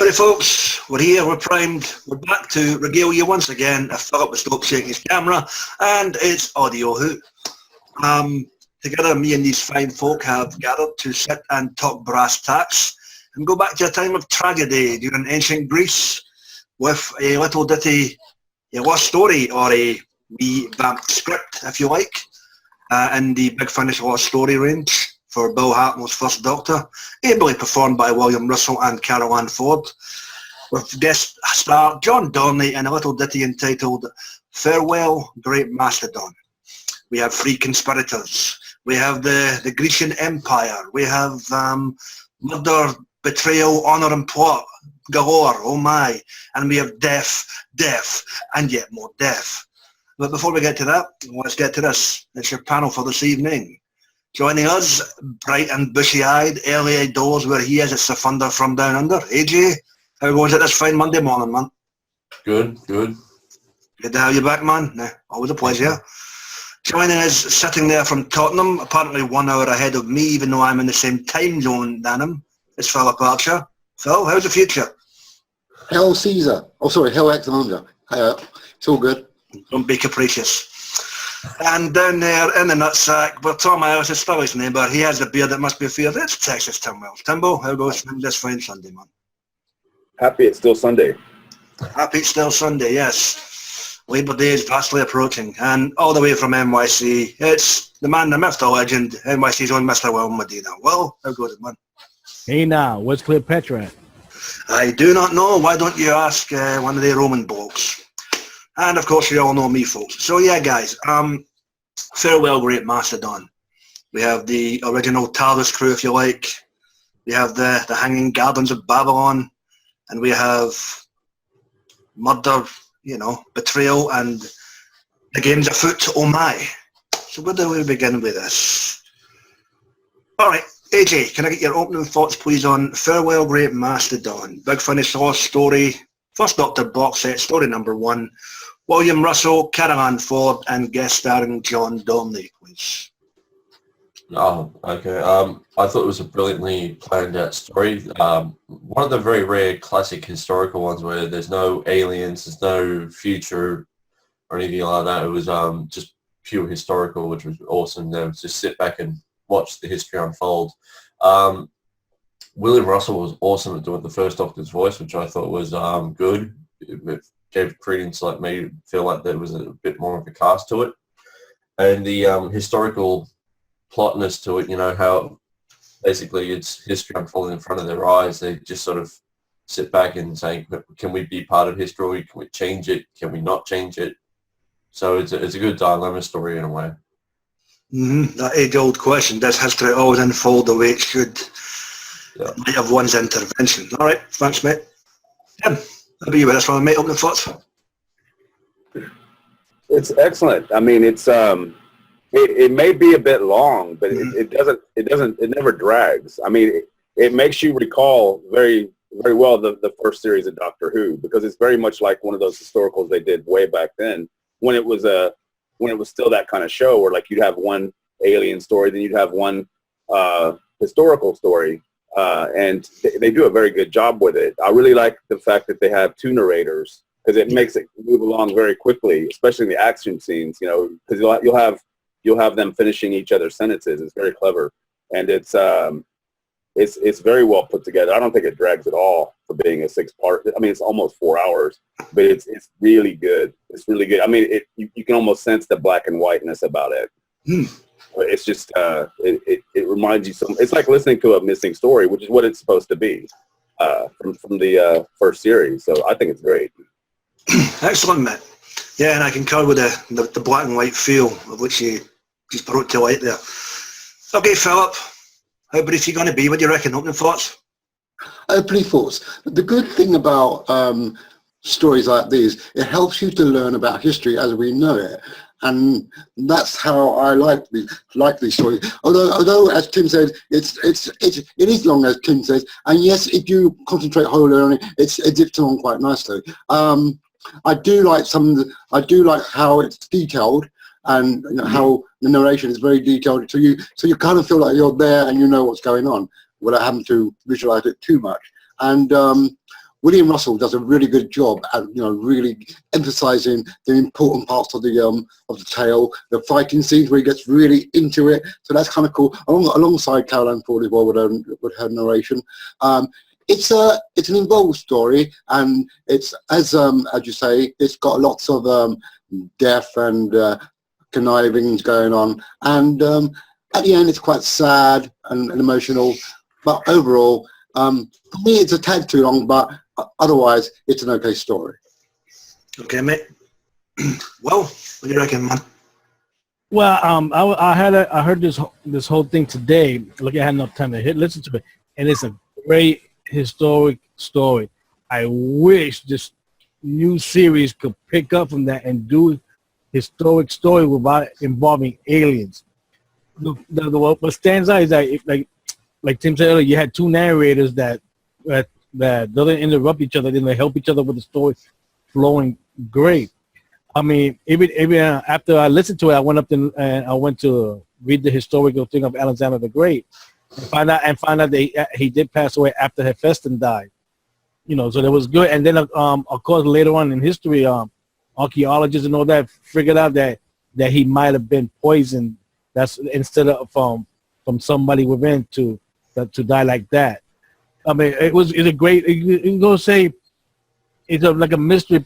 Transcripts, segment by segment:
Howdy folks, we're here, we're primed, we're back to regale you once again. Philip has stopped shaking his camera and it's Audio Who. Together me and these fine folk have gathered to sit and talk brass tacks and go back to a time of tragedy during ancient Greece with a little ditty, a lost story or a wee vamped script if you like, in the Big Finish Lost Story range for Bill Hartnell's First Doctor, ably performed by William Russell and Carol Ann Ford, with guest star John Dorney in a little ditty entitled Farewell, Great Mastodon. We have three conspirators. We have the Grecian Empire. We have murder, betrayal, honour and plot galore, oh my. And we have death, and yet more death. But before we get to that, let's get to this. It's your panel for this evening. Joining us, bright and bushy-eyed, early doors where he is, it's the thunder from down under. AJ, how goes it this fine Monday morning, man? Good. Good to have you back, man. Always a pleasure. Joining us, sitting there from Tottenham, apparently 1 hour ahead of me, even though I'm in the same time zone than him, it's Philip Archer. Phil, how's the future? Hell Caesar. Oh, sorry, Hell Alexander. It's all good. Don't be capricious. And down there in the nutsack, but Tom Ellis is still his neighbour. He has the beard that must be feared. It's Texas Tim Wells. Timbo, how goes this fine Sunday, man? Happy it's still Sunday. Happy it's still Sunday, yes. Labour Day is vastly approaching. And all the way from NYC, it's the man, the myth, the legend, NYC's own Mr. Will Medina. Well, how goes it, man? Hey now, where's Cleopatra at? I do not know. Why don't you ask one of the Roman blokes? And of course you all know me, folks. So yeah, guys, Farewell, Great Mastodon. We have the original TARDIS crew, if you like. We have the Hanging Gardens of Babylon. And we have murder, betrayal, and the game's afoot, oh my. So where do we begin with this? All right, AJ, can I get your opening thoughts, please, on Farewell, Great Mastodon? Big Finish Lost Story, First Doctor box set, story number 1. William Russell, Carol Ann Ford, and guest starring John Dorney, please. Oh, okay. I thought it was a brilliantly planned out story. One of the very rare classic historical ones where there's no aliens, there's no future or anything like that. It was just pure historical, which was awesome. Just sit back and watch the history unfold. William Russell was awesome at doing the First Doctor's voice, which I thought was good. It gave credence, like, made it feel like there was a bit more of a cast to it. And the historical plotness to it, how basically it's history unfolding in front of their eyes. They just sort of sit back and say, can we be part of history? Can we change it? Can we not change it? So it's a good dilemma story in a way. That age-old question, does history always unfold the way it should? Yeah. Might have one's intervention. All right, thanks, mate. Tim, I'll be with us one, mate. Open thoughts. It's excellent. I mean, it's it may be a bit long, but it never drags. I mean, it makes you recall very, very well the first series of Doctor Who, because it's very much like one of those historicals they did way back then when it was still that kind of show where, like, you'd have one alien story, then you'd have one historical story. And they do a very good job with it. I really like the fact that they have 2 narrators, because it makes it move along very quickly, especially in the action scenes, because you'll have them finishing each other's sentences. It's very clever, and it's very well put together. I don't think it drags at all for being a 6-part. I mean, it's almost 4 hours, but it's really good. It's really good. I mean, you can almost sense the black and whiteness about it. It's just it reminds you it's like listening to a missing story, which is what it's supposed to be from the first series. So I think it's great. Excellent, mate. Yeah, and I concur with the black and white feel of which you just brought to light there. Okay, Philip, how brief are you going to be? What do you reckon? Opening thoughts? Opening thoughts. The good thing about stories like these, it helps you to learn about history as we know it. And that's how I like these stories. Although, as Tim said, it is long, as Tim says, and yes, if you concentrate wholly on it, it zips along quite nicely. I do like how it's detailed, and how the narration is very detailed. So you kind of feel like you're there and you know what's going on without having to visualize it too much. And William Russell does a really good job at, really emphasising the important parts of the tale, the fighting scenes where he gets really into it. So that's kind of cool. Alongside Caroline Ford as well with her narration. It's an involved story, and it's as you say, it's got lots of death and connivings going on, and at the end it's quite sad and emotional. But overall, for me, it's a tad too long, but otherwise, it's an okay story. Okay, mate. Well, what do you reckon, man? Well, I heard this whole thing today. Look, I had enough time to listen to it, and it's a great historic story. I wish this new series could pick up from that and do historic story without involving aliens. What stands out is that, like Tim said earlier, you had two narrators that doesn't interrupt each other, then they help each other with the story flowing great. I mean, even after I listened to it, I went up and I went to read the historical thing of Alexander the Great, and find out that he did pass away after Hephaestus died. So that was good. And then, of course, later on in history, archaeologists and all that figured out that he might have been poisoned. That's instead of from somebody within to die like that. I mean, it's a great. You go say it's like a mystery.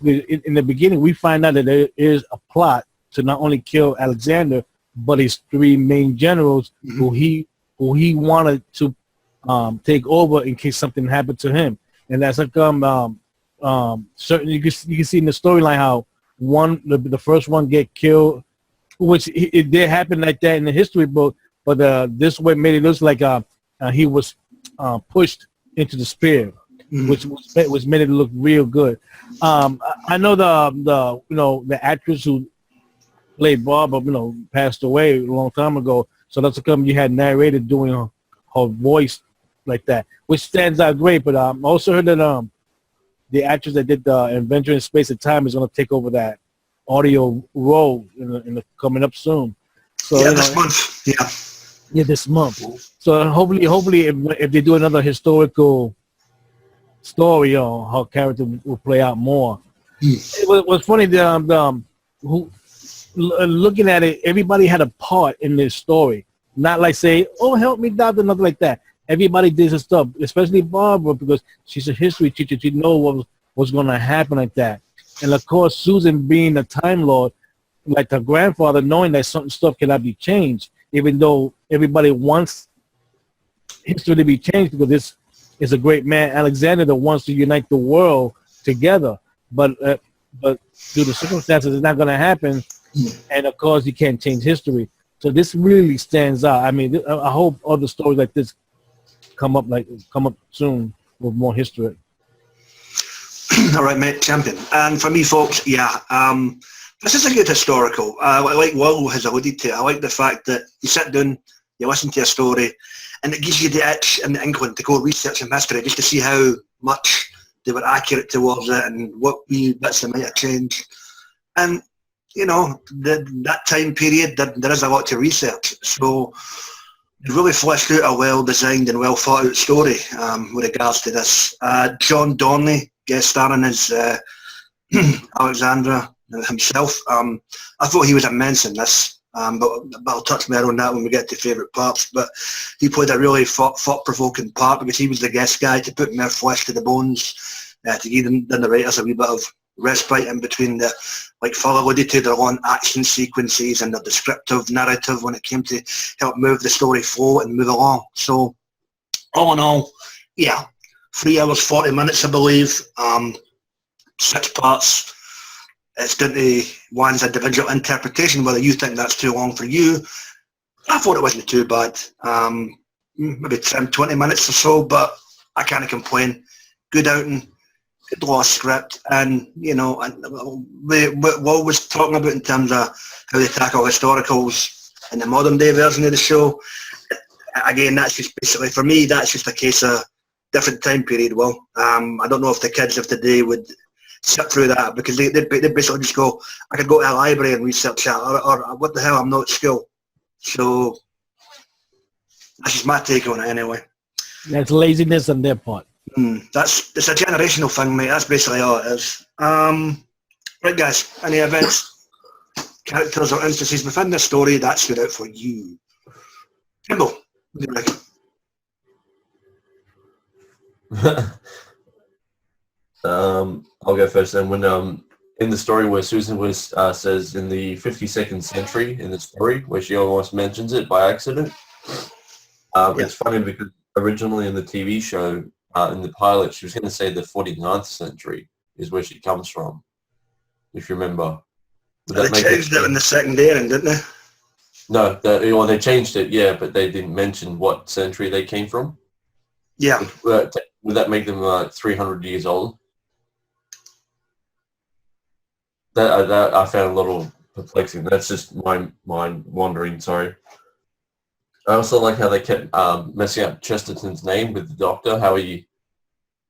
In the beginning, we find out that there is a plot to not only kill Alexander, but his three main generals, who he wanted to take over in case something happened to him. And that's like certain you can see in the storyline how the first one get killed, which it did happen like that in the history book, but this way made it look like he was pushed into the spear, which made it look real good. I know the actress who played Barbara, passed away a long time ago, so that's come you had narrated doing her voice like that, which stands out great. But I also heard that the actress that did the Adventure in Space and Time is going to take over that audio role in the coming up soon. So this month. Yeah, this month. So hopefully, if they do another historical story, her character will play out more. It was funny. Looking at it, everybody had a part in this story. Not like say, "Oh, help me, doctor," nothing like that. Everybody did his stuff, especially Barbara, because she's a history teacher. She knows what was going to happen like that. And of course, Susan being a Time Lord, like her grandfather, knowing that certain stuff cannot be changed, even though everybody wants history to be changed, because this is a great man, Alexander, that wants to unite the world together. But due to circumstances, it's not going to happen. And of course, you can't change history. So this really stands out. I mean, I hope other stories like this come up soon with more history. All right, mate, champion. And for me, folks, this is a good historical. Like Will has alluded to, I like the fact that you sit down, you listen to a story, and it gives you the itch and the inkling to go research some history just to see how much they were accurate towards it and what wee bits they might have changed. And, that time period, there is a lot to research. So it really fleshed out a well-designed and well-thought-out story with regards to this. John Donnelly guest starring as Alexandra himself. I thought he was immense in this, but I'll touch more on that when we get to favourite parts. But he played a really thought-provoking part because he was the guest guy to put more flesh to the bones, to give the narrators a wee bit of respite in between like Phil alluded to, their own action sequences and the descriptive narrative when it came to help move the story forward and move along. So all in all, 3 hours 40 minutes, I believe, 6 parts. It's down to one's individual interpretation, whether you think that's too long for you. I thought it wasn't too bad. Maybe 10, 20 minutes or so, but I can't complain. Good outing, good law script, and, what was talking about in terms of how they tackle historicals in the modern day version of the show, again, that's just basically, for me, that's just a case of different time period. Well, I don't know if the kids of today would sit through that, because they'd basically just go, I could go to a library and research that, or what the hell, I'm not at school. So that's just my take on it anyway. That's laziness on their part. It's a generational thing, mate. That's basically all it is. Right, guys. Any events, characters, or instances within the story that stood out for you? Kimball, what do you reckon? I'll go first then. When in the story where Susan was says in the 52nd century in the story where she almost mentions it by accident, it's funny because originally in the TV show in the pilot she was going to say the 49th century is where she comes from, if you remember. They changed it in the second airing, didn't they? No, they changed it, yeah, but they didn't mention what century they came from. Yeah. Would that make them 300 years old? That I found a little perplexing. That's just my mind wandering, sorry. I also like how they kept messing up Chesterton's name with the Doctor, how he,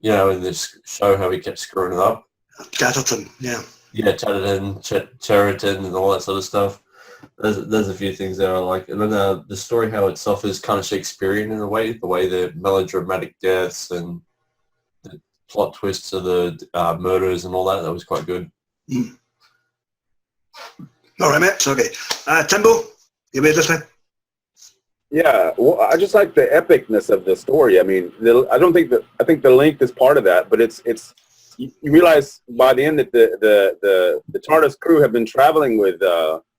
in this show, how he kept screwing it up. Chatterton, yeah. Yeah, Chatterton, Cheriton, and all that sort of stuff. There's a few things there I like. And then the story how itself is kind of Shakespearean in a way, the way the melodramatic deaths and the plot twists of the murders and all that was quite good. All right, mate. Okay. Timbo, you made this one? Yeah, well, I just like the epicness of the story. I mean, I think the length is part of that, but it's you realize by the end that the TARDIS crew have been traveling with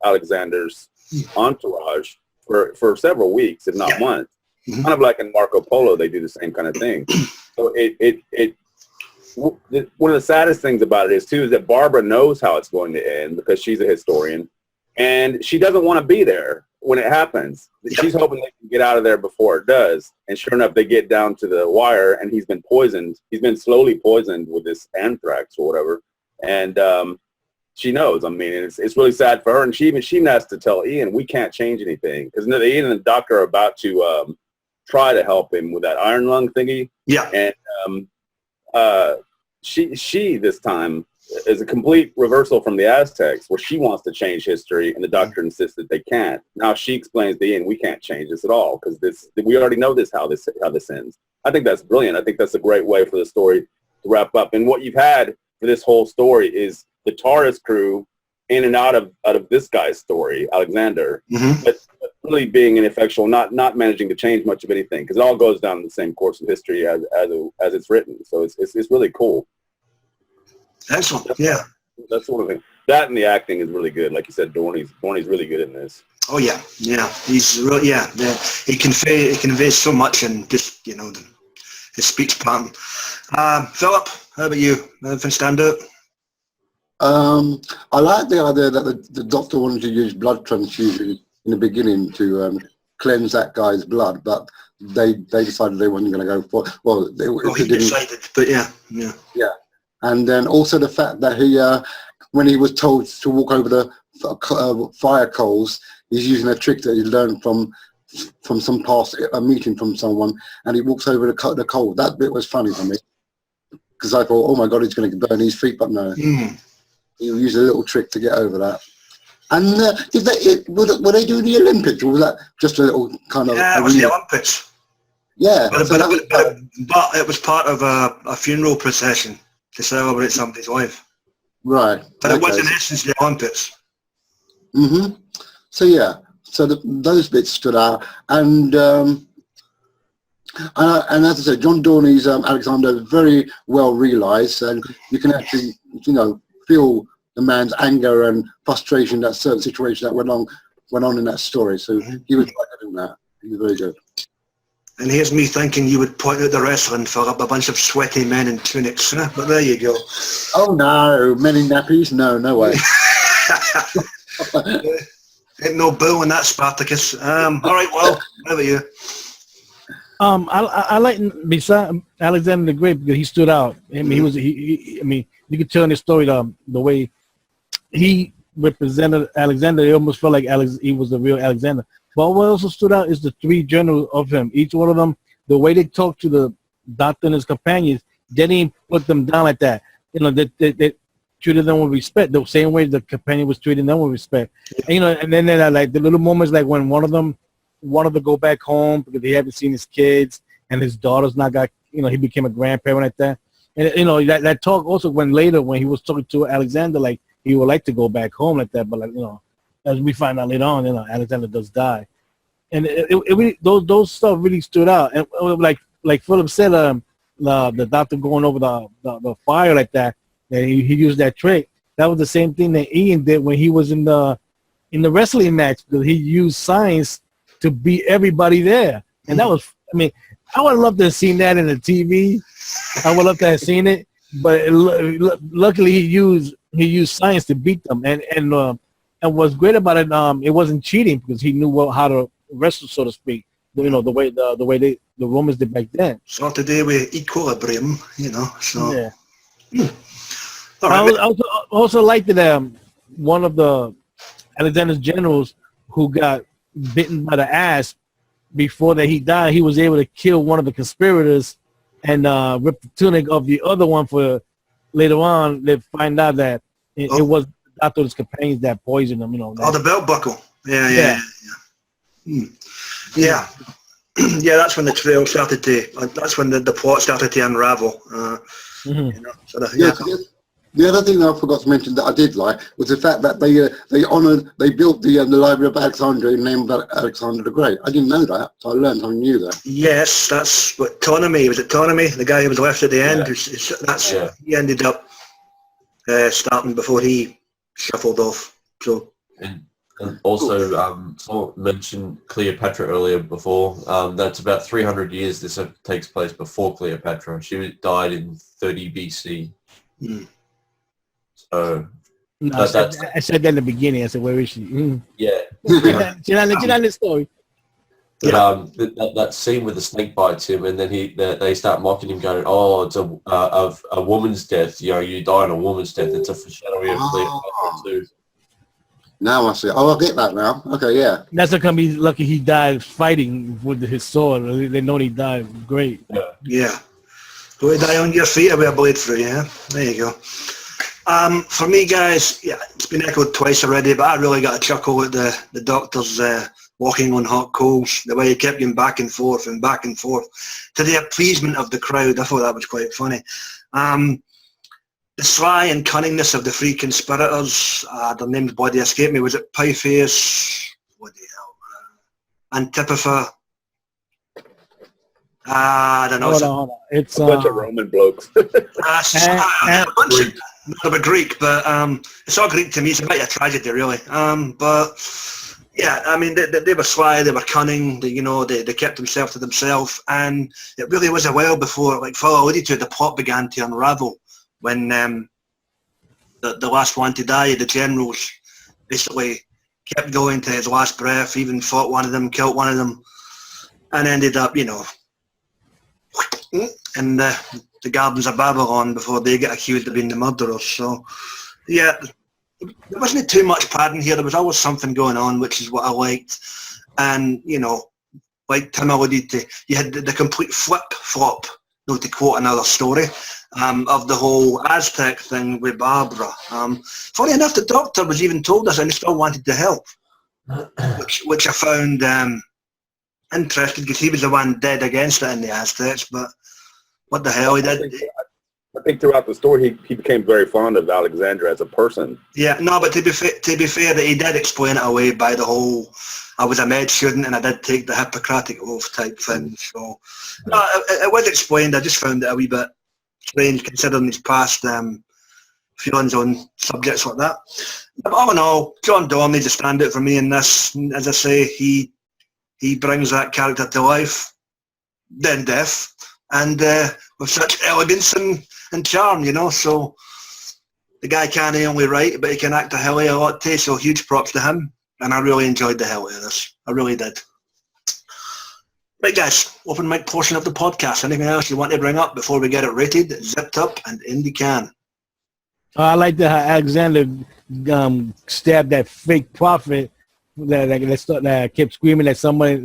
Alexander's entourage for several weeks, if not months. Kind of like in Marco Polo, they do the same kind of thing. So one of the saddest things about it is that Barbara knows how it's going to end because she's a historian, and she doesn't want to be there when it happens. She's hoping they can get out of there before it does. And sure enough, they get down to the wire, and he's been poisoned. He's been slowly poisoned with this anthrax or whatever. And she knows. I mean, it's really sad for her. And she has to tell Ian, we can't change anything. Because Ian and the doctor are about to try to help him with that iron lung thingy. Yeah. And she this time is a complete reversal from the Aztecs, where she wants to change history, and the doctor insists that they can't. Now she explains to Ian, we can't change this at all because we already know how this ends. I think that's brilliant. I think that's a great way for the story to wrap up. And what you've had for this whole story is the TARDIS crew in and out of this guy's story, Alexander, but really being ineffectual, not managing to change much of anything, because it all goes down the same course of history as it's written. So it's really cool. Excellent. Yeah. That's one of the things. That and the acting is really good. Like you said, Dorney's really good in this. Oh yeah. He's really he conveys so much in just his speech pattern. Philip, how about you? Anything stand out? I like the idea that the doctor wanted to use blood transfusion in the beginning to cleanse that guy's blood, but they decided they weren't going to go for it. Well, he decided, but yeah. And then also the fact that he, when he was told to walk over the fire coals, he's using a trick that he learned from some past meeting from someone, and he walks over the coal. That bit was funny for me, because I thought, oh my God, he's going to burn his feet, but no. He used a little trick to get over that. And were they doing the Olympics, or was that just a little kind of... Yeah, it was the Olympics. Yeah. But it was part of a funeral procession to celebrate somebody's life. Right. But it was in essence the Olympics. So yeah, those bits stood out. And as I said, John Dorney's Alexander is very well realised, and you can actually, feel the man's anger and frustration, that certain situation that went on in that story. So he was quite good in that. He was very good. And here's me thinking you would point out the wrestling for a bunch of sweaty men in tunics, huh? But there you go. Oh no, men in nappies? No way. Ain't no bull in that, Spartacus. All right, well, how about you? I like beside Alexander the Great because he stood out. I mean, you could tell in his story the way he represented Alexander. It almost felt like he was the real Alexander. But what also stood out is the three generals of him. Each one of them, the way they talked to the doctor and his companions, they didn't put them down like that. They treated them with respect, the same way the companion was treating them with respect. And, and then there are like the little moments like when one of them wanted to go back home because they haven't seen his kids and his daughter's not got he became a grandparent like that. And that talk also went later when he was talking to Alexander, like he would like to go back home like that, but like as we find out later on, Alexander does die, and it really, those stuff really stood out. And like Philip said, the doctor going over the fire like that, and he used that trick. That was the same thing that Ian did when he was in the wrestling match, because he used science to beat everybody there, and that was, I mean, I would love to have seen that in the TV. I would love to have seen it, but luckily he used science to beat them, and what's great about it, it wasn't cheating because he knew how to wrestle, so to speak. The way the Romans did back then. So today we equilibrium, So Yeah. All right. I also liked that one of the Alexander's generals who got bitten by the asp, before that he died, he was able to kill one of the conspirators and rip the tunic of the other one. For later on, they find out that it was Doctor's companions that poisoned him. The belt buckle. Yeah. Yeah. Yeah, that's when the trail started to. That's when the plot started to unravel. The other thing I forgot to mention that I did like was the fact that they built the Library of Alexandria named Alexander the Great. I didn't know that, so I learned something new there. Yes, that's what Ptolemy was. It Ptolemy, the guy who was left at the end. Yeah. He ended up starting before he shuffled off. So. And also, someone mentioned Cleopatra earlier before. That's about 300 years this takes place before Cleopatra. She died in 30 BC. So I said that in the beginning. I said, where is she? Yeah. She's not in the story. But, that scene with the snake bites him, and then they start mocking him, going, "Oh, it's a woman's death. You die in a woman's death. It's a foreshadowing of Cleopatra too." Now I see. Oh, I get that now. Okay, yeah. That's not gonna be lucky. He died fighting with his sword. They know he died. Great. Yeah. Go to die on your feet with a blade through you. Yeah? There you go. For me, guys, yeah, it's been echoed twice already, but I really got a chuckle at the Doctor's walking on hot coals. The way he kept going back and forth to the appeasement of the crowd. I thought that was quite funny. The sly and cunningness of the three conspirators, their names body escaped me. Was it Pythias? What the hell? Antipather? I don't know. Hold on. It's a bunch of Roman blokes. Not a Greek, but it's all Greek to me. It's a bit of a tragedy, really. But yeah, I mean, they were sly, they were cunning. They kept themselves to themselves, and it really was a while before, like Phil alluded to, the plot began to unravel. When the last one to die, the generals basically kept going to his last breath, even fought one of them, killed one of them, and ended up, in the gardens of Babylon before they get accused of being the murderers. So, yeah, there wasn't too much padding here. There was always something going on, which is what I liked. And, like Tim alluded to, you had the complete flip-flop, to quote another story, of the whole Aztec thing with Barbara. Funny enough, the Doctor was even told us and he still wanted to help, which I found interesting, because he was the one dead against it in the Aztecs, but what the hell, he did. I think throughout the story, he became very fond of Alexandra as a person. Yeah, no, but to be fair, that he did explain it away by the whole, I was a med student and I did take the Hippocratic Oath type thing. So, no, it was explained. I just found it a wee bit strange considering his past feelings on subjects like that. But all in all, John Dorney's a standout for me in this. As I say, he brings that character to life, then death, and with such elegance and charm, so the guy can't only write, but he can act a hell of a lot too, so huge props to him, and I really enjoyed the hell out of this. I really did. Right, guys, open mic portion of the podcast. Anything else you want to bring up before we get it rated, zipped up, and in the can? I like that how Alexander stabbed that fake prophet that kept screaming at somebody,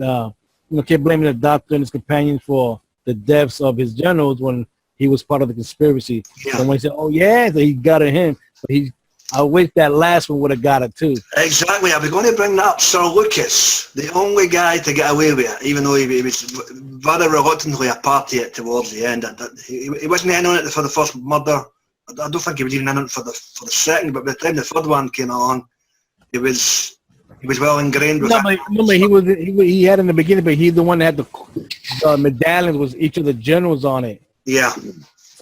kept blaming the Doctor and his companions for the deaths of his generals when he was part of the conspiracy. Yeah. And when he said, "Oh yeah," so he got at him, but he I wish that last one would have got it too. Exactly. I was going to bring that up. Sir Lucas, the only guy to get away with it, even though he was very reluctantly a party it towards the end. He wasn't in on it for the first murder. I don't think he was even in it for the second. But by the time the third one came along, he was well ingrained with No, it. but remember he had in the beginning, but he's the one that had the medallions with each of the generals on it. Yeah.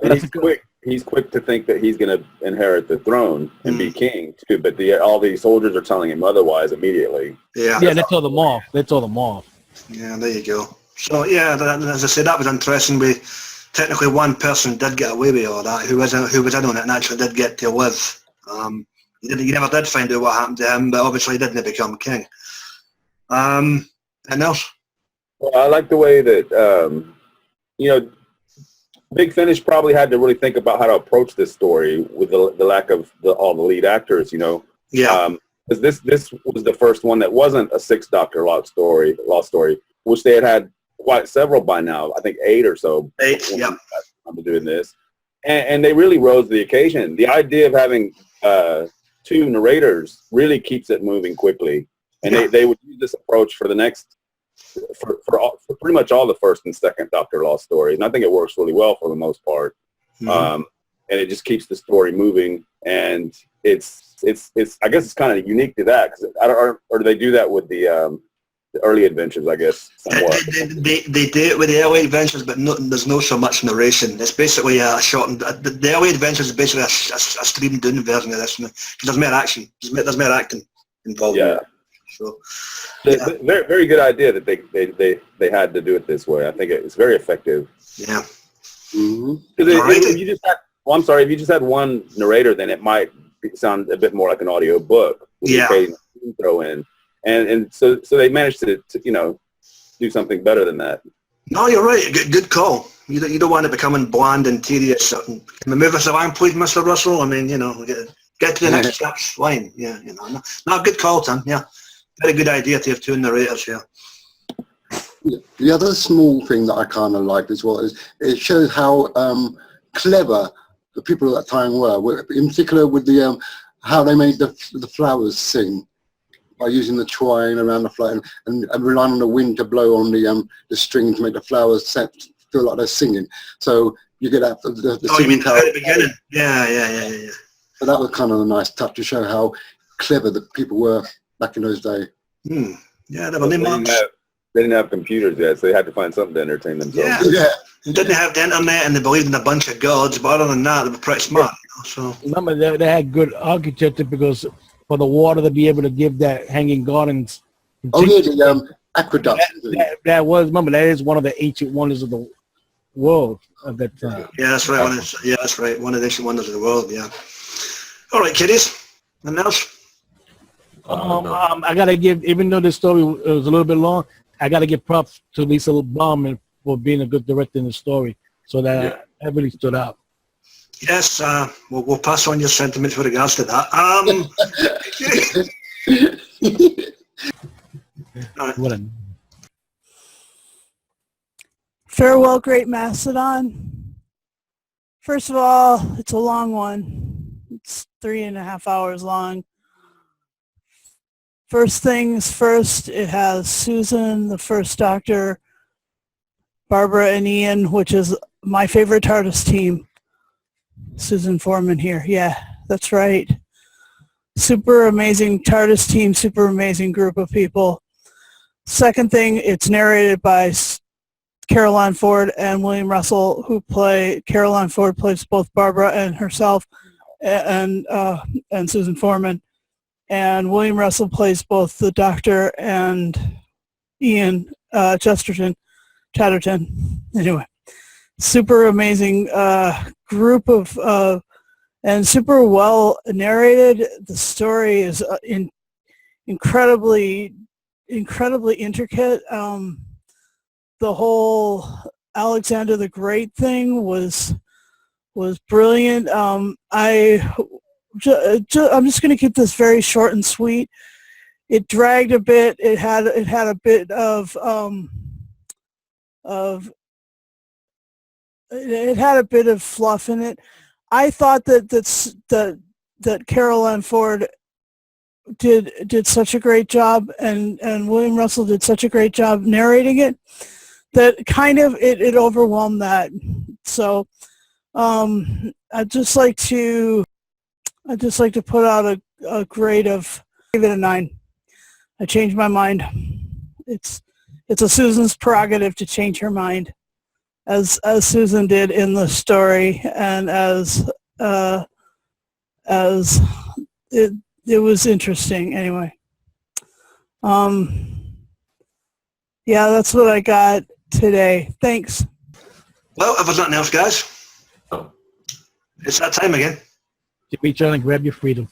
And he's quick to think that he's going to inherit the throne and be king too. But all these soldiers are telling him otherwise immediately. Yeah. Yeah, they told them off. Yeah, there you go. So yeah, as I said, that was interesting. Technically one person did get away with all that, who was in on it and actually did get to live. You never did find out what happened to him, but obviously he didn't become king. And else? Well, I like the way that Big Finish probably had to really think about how to approach this story with the lack of all the lead actors. Yeah. Because this was the first one that wasn't a 6-Doctor lost story, which they had quite several by now. I think 8 or so. 8, yeah. I'm doing this, and they really rose to the occasion. The idea of having 2 narrators really keeps it moving quickly, and they would use this approach for the next for pretty much all the first and second Doctor Lost stories, and I think it works really well for the most part. And it just keeps the story moving, and it's I guess it's kind of unique to that, because or do they do that with the early adventures? I guess somewhat. They do it with the early adventures, but there's no so much narration. It's basically a shortened. The early adventures is basically a streamed down version of this. There's more action. There's more acting involved. Yeah. In it. So, very, very good idea that they had to do it this way. I think it's very effective. Yeah. If you just had, I'm sorry, if you just had one narrator, then it might sound a bit more like an audio book. Yeah. Throw in, and so they managed to do something better than that. No, you're right. Good call. You don't want it becoming bland and tedious. Can we move us along, please, Mr. Russell? I mean, get to the next line. Yeah, no, good call, Tim. Yeah. Very good idea to have 2 narrators here. The other small thing that I kind of like as well is it shows how clever the people at that time were, in particular with the how they made the flowers sing by using the twine around the flower and relying on the wind to blow on the string to make the flowers feel like they're singing. So you get that. You mean at the beginning? Yeah. So that was kind of a nice touch to show how clever the people were back in those days. Yeah, they didn't have computers yet, so they had to find something to entertain themselves. Yeah. They didn't have the internet, and they believed in a bunch of gods, but other than that, they were pretty smart. So Remember, they had good architecture because for the water to be able to give that hanging gardens. Oh yeah, the aqueduct. That is one of the ancient wonders of the world of that time. Yeah, that's right. That's right. One of the ancient wonders of the world. Yeah. All right, kiddies. Anything else? I gotta give, even though this story was a little bit long, I gotta give props to Lisa Bauman for being a good director in the story, so that really stood out. Yes, we'll pass on your sentiments with regards to that. Farewell, Great Mastodon. First of all, it's a long one. It's 3.5 hours long. First things first, it has Susan, the first Doctor, Barbara and Ian, which is my favorite TARDIS team. Susan Foreman here. Yeah, that's right. Super amazing TARDIS team, super amazing group of people. Second thing, it's narrated by Caroline Ford and William Russell, who play, Caroline Ford plays both Barbara and herself, and Susan Foreman. And William Russell plays both the Doctor and Ian Chatterton. Anyway, super amazing group of, and super well narrated. The story is incredibly intricate. The whole Alexander the Great thing was brilliant. I'm just going to keep this very short and sweet. It dragged a bit. It had a bit of it had a bit of fluff in it. I thought that that Carol Ann Ford did such a great job, and William Russell did such a great job narrating it, that kind of it overwhelmed that. So I'd just like to put out a grade of, give it a 9. I changed my mind. It's a Susan's prerogative to change her mind, as Susan did in the story, and as it was interesting anyway. Yeah, that's what I got today. Thanks. Well, if there's nothing else, guys, Oh, it's that time again. Jimmy trying to grab your freedom.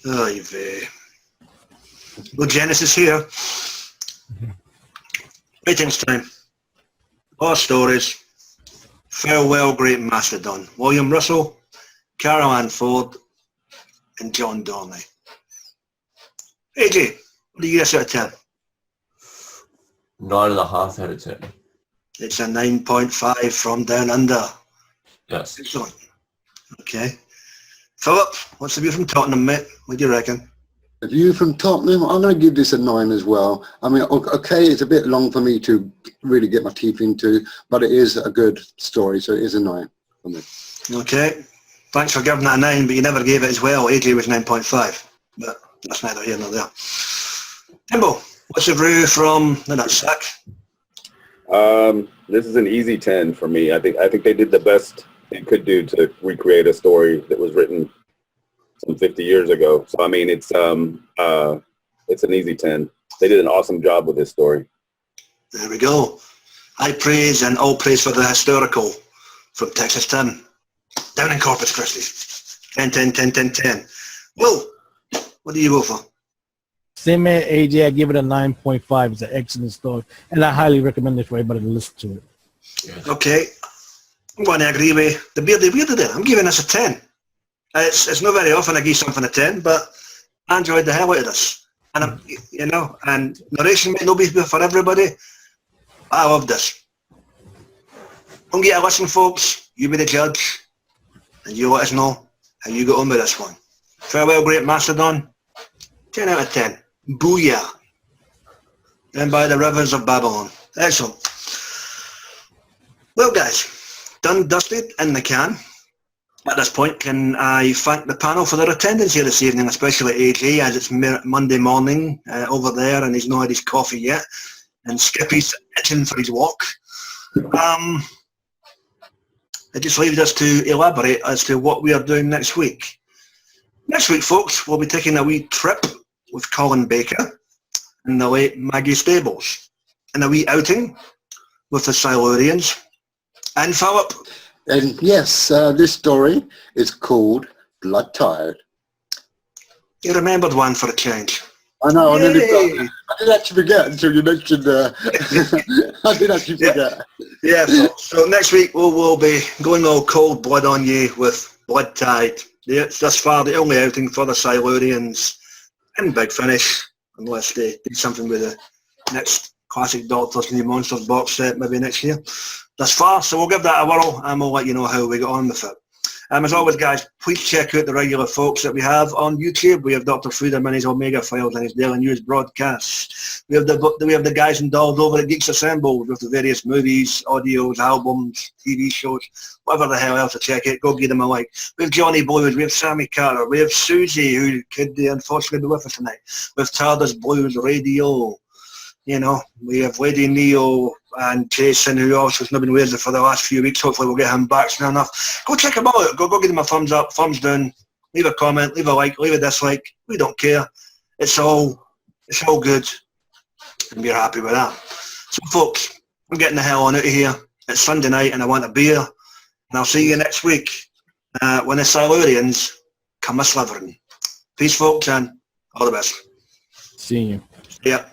Oh, you've... well, Genesis here. Ratings time. All stories. Farewell, Great Mastodon. William Russell, Carol Ann Ford, and John Dorney. AJ, what do you give us out of 10? 9.5 out of 10. It's a 9.5 from Down Under. Yes. Excellent. Okay. Philip, what's the view from Tottenham, mate? What do you reckon? The view from Tottenham, I'm going to give this a 9 as well. I mean, okay, it's a bit long for me to really get my teeth into, but it is a good story, so it is a 9 for me. Okay. Thanks for giving that a 9, but you never gave it as well. AJ was 9.5, but that's neither here nor there. Timbo, what's the view from the Nutsack? This is an easy 10 for me. I think they did the best they could do to recreate a story that was written some 50 years ago. So I mean, it's an easy 10. They did an awesome job with this story. There we go. High praise and all praise for the historical from Texas Tim. Down in Corpus Christi. 10, 10, 10, 10, 10. Will, what do you go for? Same as AJ, I give it a 9.5. It's an excellent story, and I highly recommend it for everybody to listen to it. Yes. Okay. I'm going to agree with the Bearded Weirdo there. I'm giving this a 10. It's not very often I give something a 10, but I enjoyed the hell out of this. And, and narration might not be for everybody. I love this. Don't get a listen, folks. You be the judge. And you let us know how you got on with this one. Farewell, Great Mastodon. 10 out of 10. Booyah. Down by the rivers of Babylon. Excellent. Well, guys, done, dusted, in the can. At this point, can I thank the panel for their attendance here this evening, especially AJ, as it's Monday morning over there and he's not had his coffee yet, and Skippy's itching for his walk. It just leaves us to elaborate as to what we are doing next week. Next week, folks, we'll be taking a wee trip with Colin Baker and the late Maggie Stables, and a wee outing with the Silurians. And Philip? And yes, this story is called Blood Tired. You remembered one for a change. I know, I Yay! did actually forget until you mentioned, I did actually forget. Yeah, so next week we'll be going all cold blood on you with Blood Tide. Yeah, it's thus far the only outing for the Silurians in Big Finish, unless they do something with the next Classic Doctors New Monsters box set maybe next year. Thus far, so we'll give that a whirl and we'll let you know how we got on with it. As always, guys, please check out the regular folks that we have on YouTube. We have Dr. Freedom and his Omega Files and his Daily News broadcasts. We have the guys and dolls over at Geeks Assembled with the various movies, audios, albums, TV shows, whatever the hell else to check it. Go give them a like. We have Johnny Blues, we have Sammy Carter, we have Susie, who could unfortunately be with us tonight. We have TARDIS Blues Radio. We have Lady Neo and Jason, who also has not been with us for the last few weeks. Hopefully we'll get him back soon enough. Go check them out. Go give them a thumbs up, thumbs down. Leave a comment, leave a like, leave a dislike. We don't care. It's all good. And we're happy with that. So folks, I'm getting the hell on out of here. It's Sunday night and I want a beer. And I'll see you next week when the Silurians come a slithering. Peace folks and all the best. Seeing you. Yeah.